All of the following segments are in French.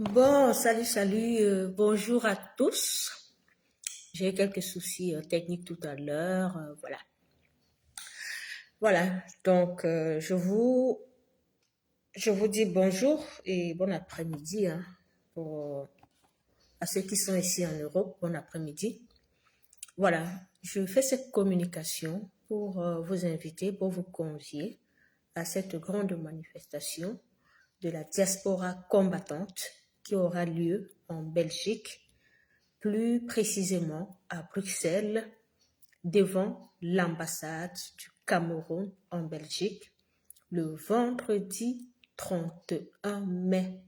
Bon, salut, bonjour à tous. J'ai eu quelques soucis techniques tout à l'heure, voilà. Voilà, donc je vous dis bonjour et bon après-midi pour, à ceux qui sont ici en Europe, bon après-midi. Voilà, je fais cette communication pour vous inviter, pour vous convier à cette grande manifestation de la diaspora combattante qui aura lieu en Belgique, plus précisément à Bruxelles, devant l'ambassade du Cameroun en Belgique, le vendredi 31 mai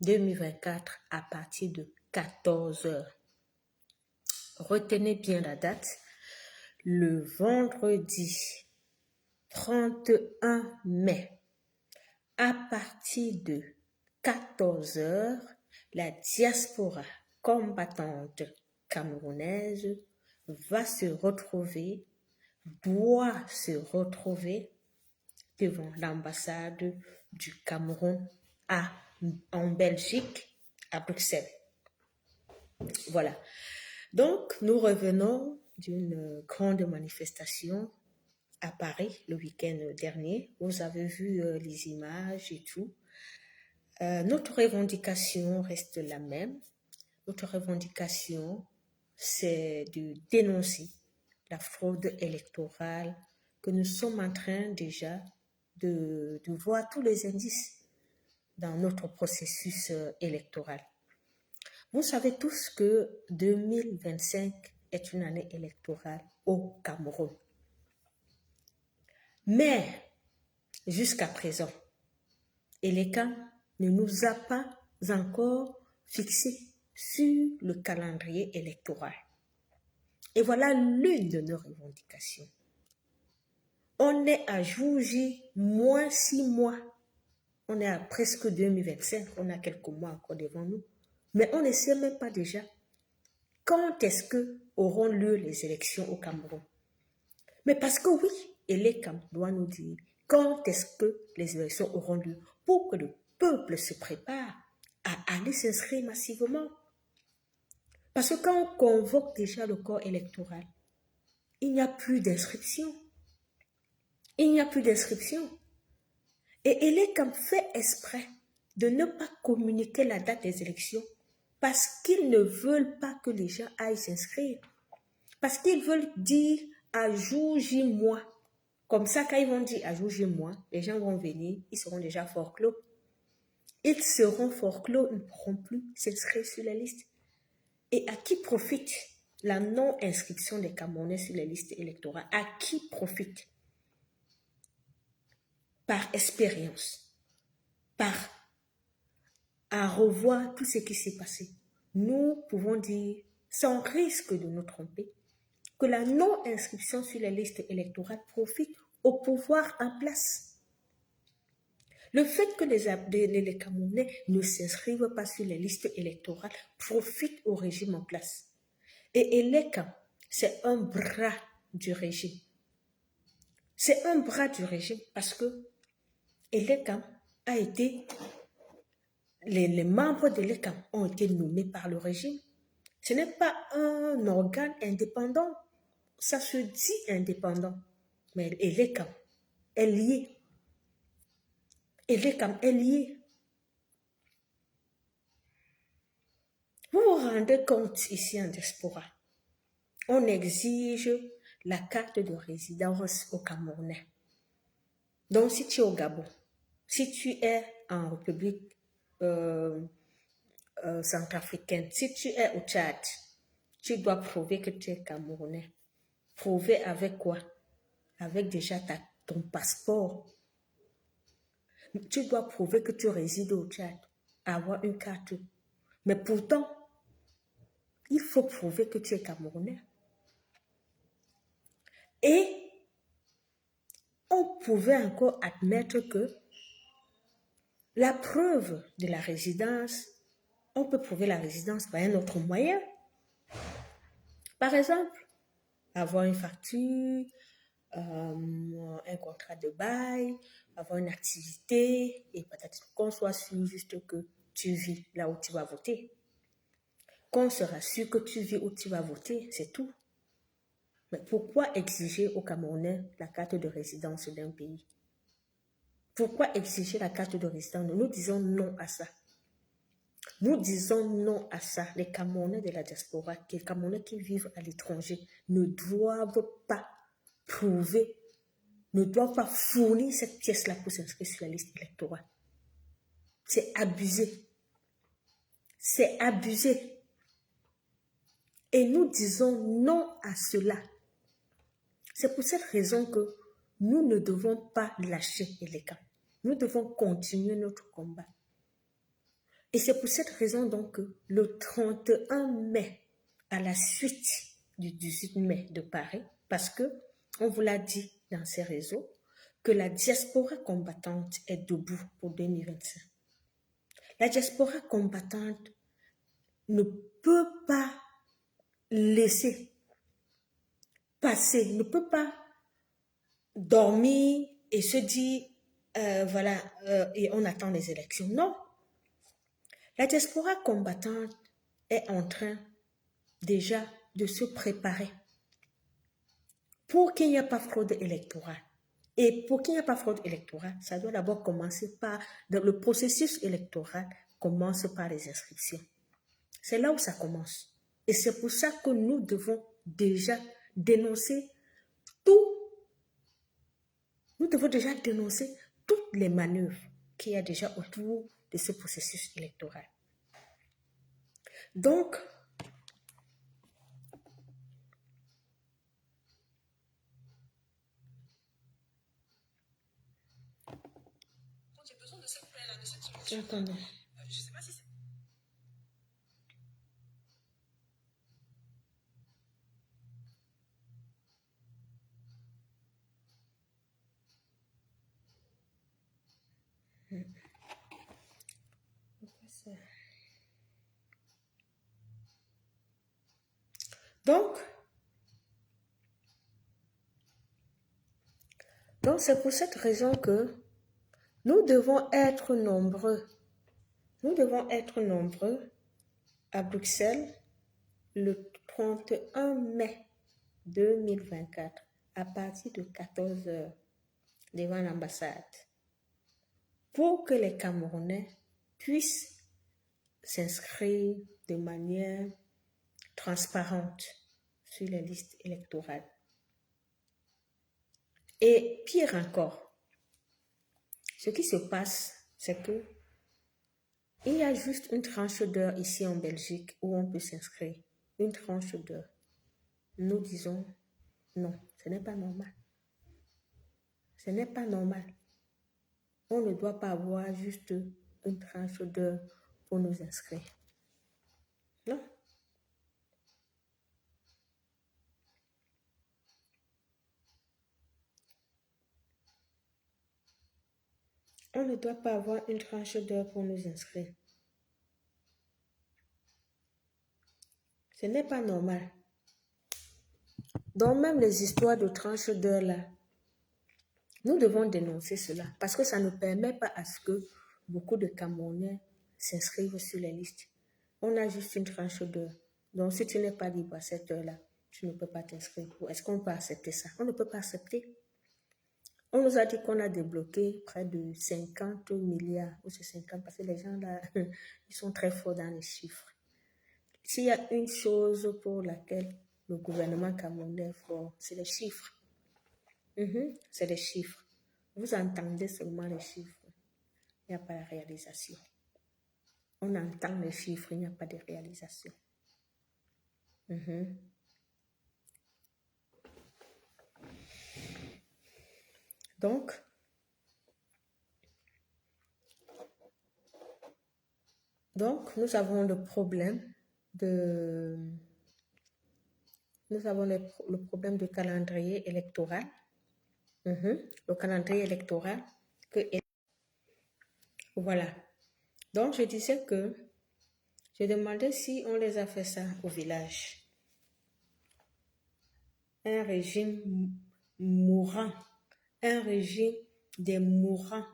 2024 à partir de 14 heures. Retenez bien la date, le vendredi 31 mai à partir de 14 heures, la diaspora combattante camerounaise va se retrouver, doit se retrouver devant l'ambassade du Cameroun en Belgique, à Bruxelles. Voilà. Donc, nous revenons d'une grande manifestation à Paris le week-end dernier. Vous avez vu les images et tout. Notre revendication reste la même. Notre revendication, c'est de dénoncer la fraude électorale que nous sommes en train déjà de voir tous les indices dans notre processus électoral. Vous savez tous que 2025 est une année électorale au Cameroun. Mais, jusqu'à présent, Eleka ne nous a pas encore fixé sur le calendrier électoral. Et voilà l'une de nos revendications. On est à jour J, moins 6 mois. On est à presque 2025, on a quelques mois encore devant nous. Mais on ne sait même pas déjà quand est-ce que auront lieu les élections au Cameroun. Mais parce que oui, Eleka doit nous dire quand est-ce que les élections auront lieu pour que le peuple se prépare à aller s'inscrire massivement. Parce que quand on convoque déjà le corps électoral, il n'y a plus d'inscription. Il n'y a plus d'inscription. Et Eleka fait exprès de ne pas communiquer la date des élections parce qu'ils ne veulent pas que les gens aillent s'inscrire. Parce qu'ils veulent dire à jour J mois. Comme ça, quand ils vont dire à jour J mois, les gens vont venir, ils seront déjà forclos. Ils seront forclos, ils ne pourront plus s'inscrire sur la liste. Et à qui profite la non-inscription des Camerounais sur les listes électorales? À qui profite? Par expérience, à revoir tout ce qui s'est passé. Nous pouvons dire, sans risque de nous tromper, que la non-inscription sur les listes électorales profite au pouvoir en place. Le fait que les Camerounais ne s'inscrivent pas sur les listes électorales profite au régime en place. Et Eleka, c'est un bras du régime. C'est un bras du régime parce que Eleka a été, les membres de l'ECAM ont été nommés par le régime. Ce n'est pas un organe indépendant. Ça se dit indépendant. Mais l'ECAM est lié. Et l'ECAM est lié. Vous vous rendez compte ici en diaspora, on exige la carte de résidence au Camerounais. Donc si tu es au Gabon, si tu es en République centrafricaine, si tu es au Tchad, tu dois prouver que tu es Camerounais. Prouver avec quoi? Avec déjà ton passeport. Tu dois prouver que tu résides au Tchad, avoir une carte. Mais pourtant, il faut prouver que tu es Camerounais. Et on pouvait encore admettre que la preuve de la résidence, on peut prouver la résidence par un autre moyen. Par exemple, avoir une facture, un contrat de bail, avoir une activité, et peut-être qu'on soit sûr juste que tu vis là où tu vas voter. Qu'on se rassure que tu vis où tu vas voter, c'est tout. Mais pourquoi exiger aux Camerounais la carte de résidence d'un pays? Pourquoi exiger la carte de résidence? Nous disons non à ça. Nous disons non à ça. Les Camerounais de la diaspora, les Camerounais qui vivent à l'étranger ne doivent pas prouver, ne doivent pas fournir cette pièce-là pour s'inscrire sur la liste électorale. C'est abusé. C'est abusé. Et nous disons non à cela. C'est pour cette raison que nous ne devons pas lâcher les camps. Nous devons continuer notre combat. Et c'est pour cette raison donc que le 31 mai, à la suite du 18 mai de Paris, parce que on vous l'a dit dans ces réseaux, que la diaspora combattante est debout pour 2025. La diaspora combattante ne peut pas laisser passer, ne peut pas dormir et se dire, et on attend les élections. Non. La diaspora combattante est en train déjà de se préparer pour qu'il n'y ait pas fraude électorale. Et pour qu'il n'y ait pas fraude électorale, ça doit d'abord commencer par, le processus électoral commence par les inscriptions. C'est là où ça commence. Et c'est pour ça que nous devons déjà dénoncer toutes les manœuvres qu'il y a déjà autour de ce processus électoral. Donc, j'ai besoin de cette paix-là, de cette solution. Je sais pas si c'est... Donc c'est pour cette raison que nous devons être nombreux. Nous devons être nombreux à Bruxelles le 31 mai 2024 à partir de 14 h devant l'ambassade pour que les Camerounais puissent s'inscrire de manière transparente sur les listes électorales. Et pire encore, ce qui se passe, c'est que il y a juste une tranche d'heure ici en Belgique où on peut s'inscrire. Une tranche d'heure. Nous disons non, ce n'est pas normal. Ce n'est pas normal. On ne doit pas avoir juste une tranche d'heure pour nous inscrire. Non. On ne doit pas avoir une tranche d'heure pour nous inscrire. Ce n'est pas normal. Donc même les histoires de tranche d'heure là, nous devons dénoncer cela parce que ça ne permet pas à ce que beaucoup de Camerounais s'inscrivent sur les listes. On a juste une tranche d'heure. Donc si tu n'es pas libre à cette heure-là, tu ne peux pas t'inscrire. Est-ce qu'on peut accepter ça? On ne peut pas accepter. On nous a dit qu'on a débloqué près de 50 milliards, ou c'est 50, parce que les gens là, ils sont très forts dans les chiffres. S'il y a une chose pour laquelle le gouvernement camerounais est fort, c'est les chiffres. C'est les chiffres. Vous entendez seulement les chiffres. Il n'y a pas de réalisation. On entend les chiffres, il n'y a pas de réalisation. Donc, nous avons le problème de... Nous avons le problème du calendrier électoral. Le calendrier électoral. Voilà. Donc, je disais que je demandais si on les a fait ça au village. Un régime mourant. Un régime des mourants.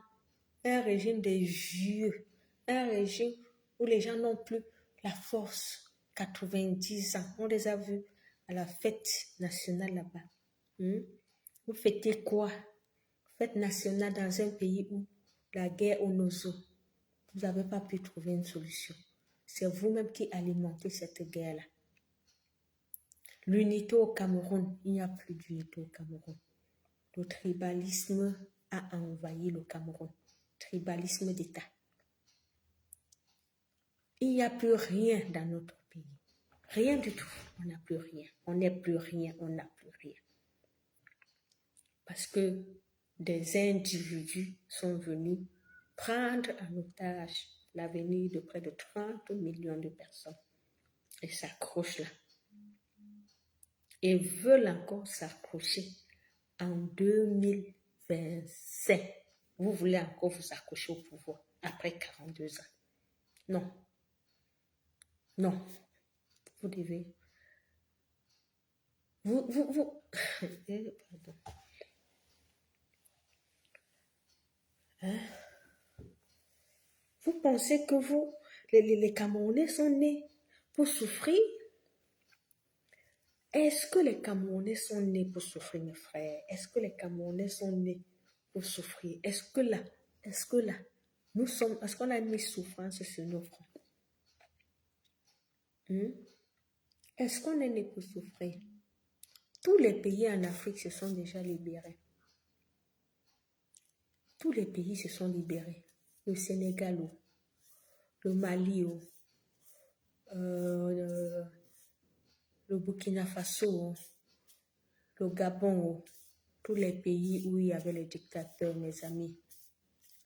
Un régime des vieux. Un régime où les gens n'ont plus la force. 90 ans, on les a vus à la fête nationale là-bas. Vous fêtez quoi? Fête nationale dans un pays où la guerre au Nozo, vous n'avez pas pu trouver une solution. C'est vous-même qui alimentez cette guerre-là. L'unité au Cameroun, il n'y a plus d'unité au Cameroun. Le tribalisme a envahi le Cameroun. Tribalisme d'État. Il n'y a plus rien dans notre pays. Rien du tout. On n'a plus rien. On n'est plus rien. On n'a plus rien. Parce que des individus sont venus prendre en otage l'avenir de près de 30 millions de personnes. Et s'accrochent là. Et veulent encore s'accrocher en 2025. Vous voulez encore vous accrocher au pouvoir après 42 ans. Non. Non. Vous devez... Vous... Pardon. Hein? Vous pensez que les Camerounais sont nés pour souffrir? Est-ce que les Camerounais sont nés pour souffrir, mes frères? Est-ce que les Camerounais sont nés pour souffrir? Est-ce que là, est-ce qu'on a mis souffrance sur nos fronts? Est-ce qu'on est né pour souffrir? Tous les pays en Afrique se sont déjà libérés. Tous les pays se sont libérés. Le Sénégal, le Mali, le Burkina Faso, le Gabon, tous les pays où il y avait les dictateurs, mes amis.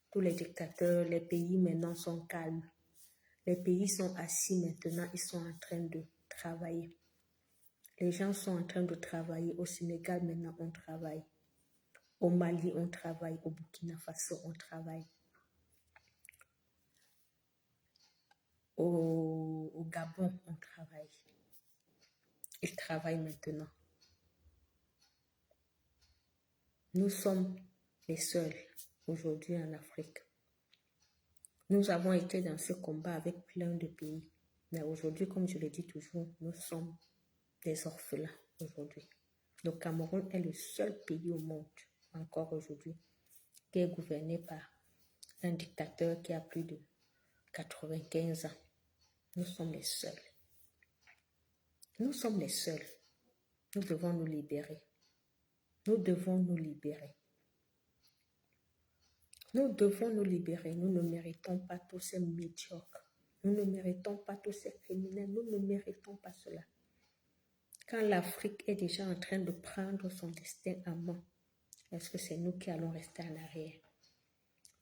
Tous les dictateurs, les pays maintenant sont calmes. Les pays sont assis maintenant, ils sont en train de travailler. Les gens sont en train de travailler. Au Sénégal, maintenant, on travaille. Au Mali, on travaille. Au Burkina Faso, on travaille. Au Gabon, on travaille. Ils travaillent maintenant. Nous sommes les seuls aujourd'hui en Afrique. Nous avons été dans ce combat avec plein de pays. Mais aujourd'hui, comme je le dis toujours, nous sommes des orphelins aujourd'hui. Le Cameroun est le seul pays au monde, encore aujourd'hui, qui est gouverné par un dictateur qui a plus de 95 ans. Nous sommes les seuls. Nous sommes les seuls. Nous devons nous libérer. Nous devons nous libérer. Nous devons nous libérer. Nous ne méritons pas tous ces médiocres. Nous ne méritons pas tous ces criminels. Nous ne méritons pas cela. Quand l'Afrique est déjà en train de prendre son destin en main, est-ce que c'est nous qui allons rester en arrière?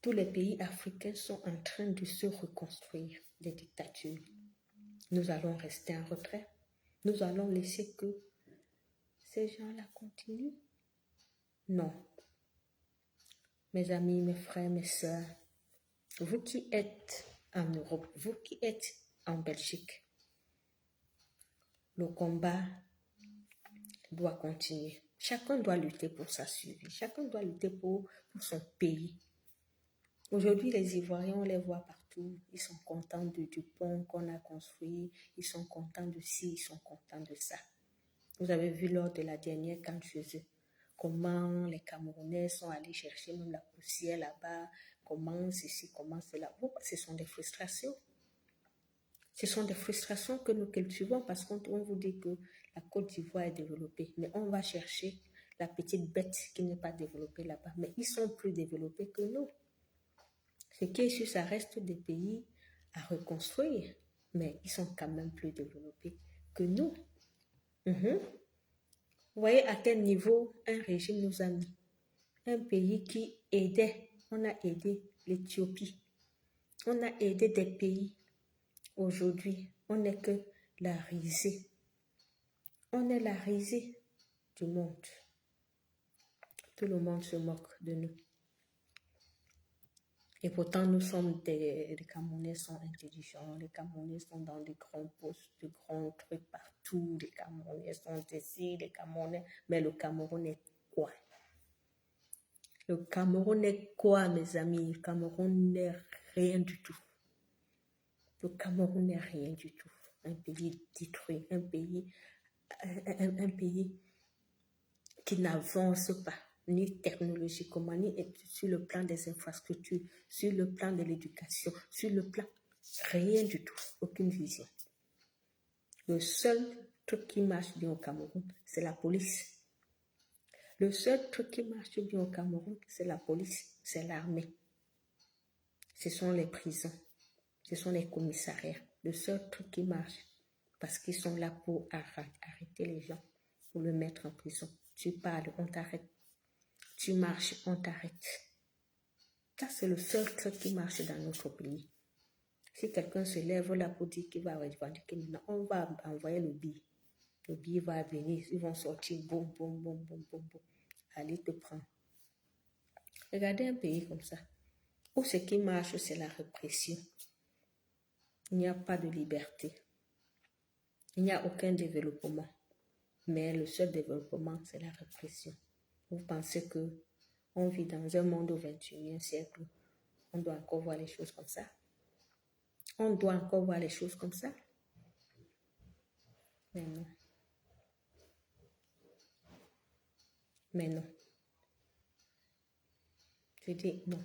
Tous les pays africains sont en train de se reconstruire des dictatures. Nous allons rester en retrait. Nous allons laisser que ces gens-là continuent? Non. Mes amis, mes frères, mes sœurs, vous qui êtes en Europe, vous qui êtes en Belgique, le combat doit continuer. Chacun doit lutter pour sa survie. Chacun doit lutter pour son pays. Aujourd'hui, les Ivoiriens, on les voit partout. Ils sont contents du pont qu'on a construit. Ils sont contents de ci, ils sont contents de ça. Vous avez vu lors de la dernière CAN chez eux, comment les Camerounais sont allés chercher même la poussière là-bas, comment ceci, comment cela. Bon, ce sont des frustrations. Ce sont des frustrations que nous cultivons parce qu'on vous dit que la Côte d'Ivoire est développée. Mais on va chercher la petite bête qui n'est pas développée là-bas. Mais ils sont plus développés que nous. Ce qui est sûr, ça reste des pays à reconstruire. Mais ils sont quand même plus développés que nous. Vous voyez à quel niveau un régime nous a mis. Un pays qui aidait. On a aidé l'Éthiopie. On a aidé des pays. Aujourd'hui, on n'est que la risée. On est la risée du monde. Tout le monde se moque de nous. Et pourtant, nous sommes les Camerounais sont intelligents, les Camerounais sont dans des grands postes, de grands trucs partout, les Camerounais sont ici, les Camerounais... Mais le Cameroun est quoi? Le Cameroun est quoi, mes amis? Le Cameroun n'est rien du tout. Le Cameroun n'est rien du tout. Un pays détruit, un pays qui n'avance pas, ni technologiquement, ni sur le plan des infrastructures, sur le plan de l'éducation, sur le plan, rien du tout, aucune vision. Le seul truc qui marche bien au Cameroun, c'est la police. Le seul truc qui marche bien au Cameroun, c'est la police, c'est l'armée. Ce sont les prisons, ce sont les commissariats. Le seul truc qui marche, parce qu'ils sont là pour arrêter les gens, pour le mettre en prison. Tu parles, on t'arrête. Tu marches, on t'arrête. Ça, c'est le seul truc qui marche dans notre pays. Si quelqu'un se lève là pour dire qu'il va revendiquer maintenant, on va envoyer le billet. Le billet va venir, ils vont sortir, boum, boum, boum, boum, boum, boum. Allez te prendre. Regardez un pays comme ça, où ce qui marche, c'est la répression. Il n'y a pas de liberté. Il n'y a aucun développement. Mais le seul développement, c'est la répression. Vous pensez que on vit dans un monde au XXIe siècle, on doit encore voir les choses comme ça? On doit encore voir les choses comme ça? Mais non. Mais non. Je dis non.